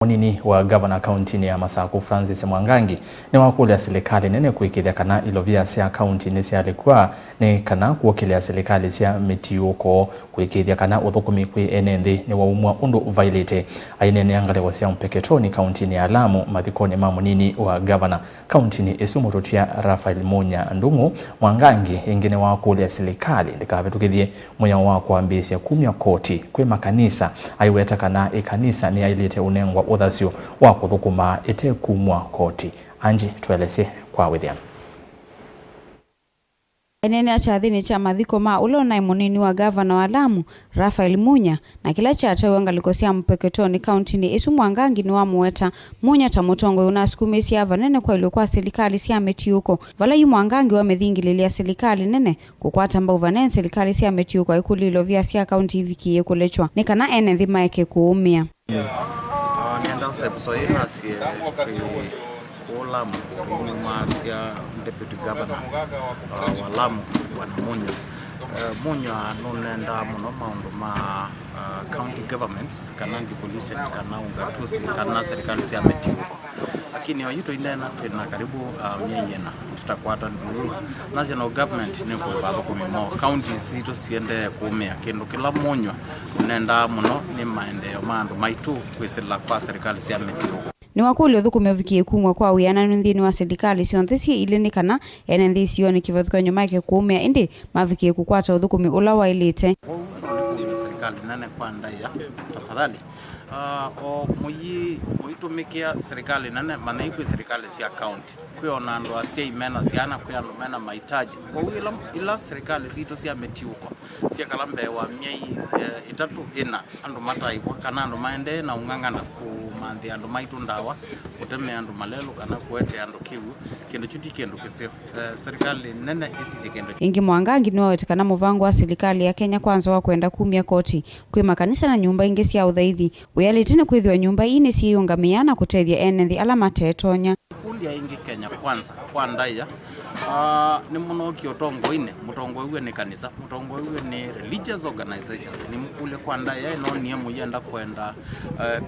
Munini wa gavana kaunti ya Masaku Francis Mwangangi ni wakulia serikali nene kuikilia kana ilovia sia kaunti ni sia alikuwa ni kana kuwakilia serikali sia mitiuko kuikilia kana uthukumi kwi enenthi ni waumwa undu violate aine ni angale wa sia mpeketoni kaunti ni Lamu mathikoni ma munini wa gavana kaunti ni Isumurutia Raphael Munya Ndungu Mwangangi ingine wakulia serikali ndikavetukithie munya wa kuambisia kumya koti kwi makanisa aiweta kana ikanisa ni ailite unengwa uthasio wa kuthukuma itekumwa koti. Anji tueleze kwa William. Enene achathini cha mathiko ma ulona munini wa gavana wa Lamu Raphael Munya na kila cha tawe ngalikosia mpeketoni kaunti ni Isu Mwangangi ni wamueta Munya ta mutongo unasukumisia vanene kwa ilikuwa serikali sia metiuko vala yu Mwangangi wamethingililia serikali nene kukwata mbao vanene serikali sia metiuko ikulilo vya sia kaunti vikiye kulechwa ni kana ene thima yake kuumia. Nienda sebusoina sie Lamu ni masia deputy governor wa Lamu Bwana Munya. Munya nonenda muno maundu ma county governments kana devolution kana ungatusi kana serikali cia metiuko lakini oyito indena twina karibu myeyena tutakwata nduru national government ni kwa baba kumimo counties zito siende kumea kindu kila Munya nonenda muno ni maendeleo mandu maitu kwistila kwa serikali cia metiuko ni wakuli uthukume vikie kumwa kwa uyana nthini wa serikali sionthe cie ilini kana enenthi sioni kivathuka nyuma yake kuumia indi mavikie kukwata uthukumi ula wailite serikali nane kwa ndaya tafadhali o muitumikia serikali nane manaiku serikali cia county kwiona andu acia imena ciana kwiana mena mahitaji kwa ila serikali zito cia metiuko cia kalambe wa miei itatu ina andu mataibwa kana andu maende na ungangana kumanthi andu maitu ndawa uteme andu malelu kana kuete andu kiu kindu chuti kindu kisio serikali nene isi kindu ingi Mwangangi ni wawetekana muvango wa serikali ya Kenya kwanza wa kwenda kumia koti kwi makanisa na nyumba ingi cia uthaithi uyalitine kwithwa nyumba ine ciungamiana kutethia enenthi ala matetonya kulia ingi Kenya kwanza kwa ndaya ni munoki utongoine mutongo uwe ni kanisa mutongo uwe ni religious organizations ni mkule kwa ndaya no ni muyenda kwenda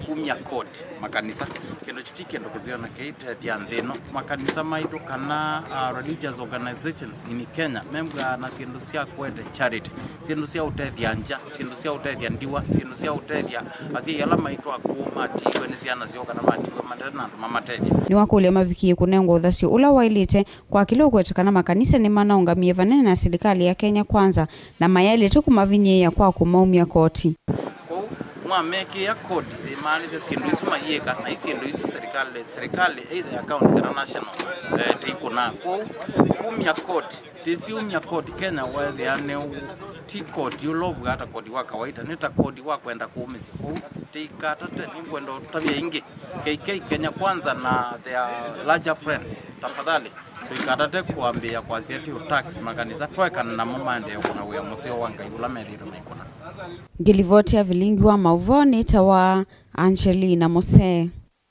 kumya code makanisa kendo chitike ndo kuziona keite thino makanisa maitu kana religious organizations in Kenya membga na sindu cia kwete charity sindu cia utethia nja sindu cia utethia ndiwa sindu cia utethia asi yala maitu akuma tiwe ni ciana cio kana matiwe mandana mamatethia ni wakule mavikie kunengwa uthasio ula wailite kwa kilo kwetekana makanisa ni manaungamie vanene na serikali ya Kenya kwanza na mayale tu kumavinyeya kwa kumaumia koti mwameke ya kodi imaanise sindu isu mayeka na isindu isu serikali either ya county kana national tikuna kwa kumya kodi tisiumya kodi Kenya wewe ane tikoti ulobu hata kodi wa kawaida nita kodi wa kwenda kuumisi kwa tikata ni kwenda tabia ingi KK Kenya kwanza na their larger friends tafadhali tuikatate kuambia kwa zieti tax makanisa tweka na mamande kuna uya museo wanga yula medhiro maikuna Gilivoti ya vilingi wa mauvoni tawa Angelina Mose.